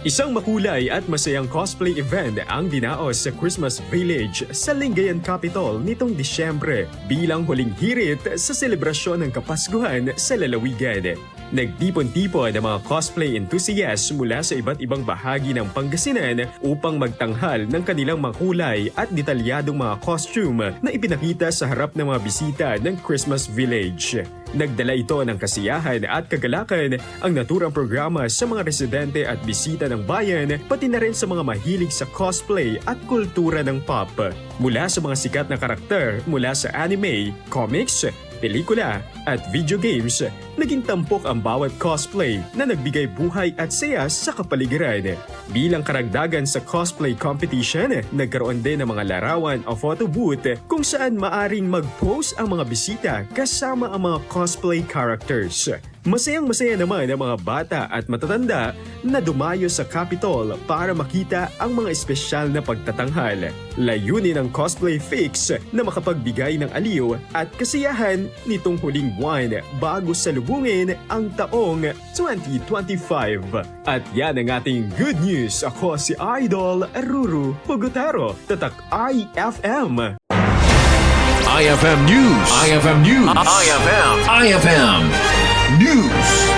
Isang makulay at masayang cosplay event ang dinaos sa Christmas Village sa Lingayen Capital nitong Disyembre bilang huling hirit sa selebrasyon ng Kapaskuhan sa lalawigan. Nagtipon-tipon ang mga cosplay enthusiasts mula sa iba't ibang bahagi ng Pangasinan upang magtanghal ng kanilang makulay at detalyadong mga costume na ipinakita sa harap ng mga bisita ng Christmas Village. Nagdala ito ng kasiyahan at kagalakan ang naturang programa sa mga residente at bisita ng bayan, pati na rin sa mga mahilig sa cosplay at kultura ng pop. Mula sa mga sikat na karakter mula sa anime, comics, pelikula at video games, naging tampok ang bawat cosplay na nagbigay buhay at saya sa kapaligiran. Bilang karagdagan sa cosplay competition, nagkaroon din ng mga larawan o photo booth kung saan maaring mag-pose ang mga bisita kasama ang mga cosplay characters. Masayang-masaya naman ang mga bata at matatanda na dumayo sa Capitol para makita ang mga espesyal na pagtatanghal. Layunin ng Cosplay Fix na makapagbigay ng aliw at kasiyahan nitong huling buwan bago salubungin ang taong 2025. At yan ang ating good news. Ako si Idol Ruru Pugutaro, Tatak IFM. IFM News. IFM News. IFM News.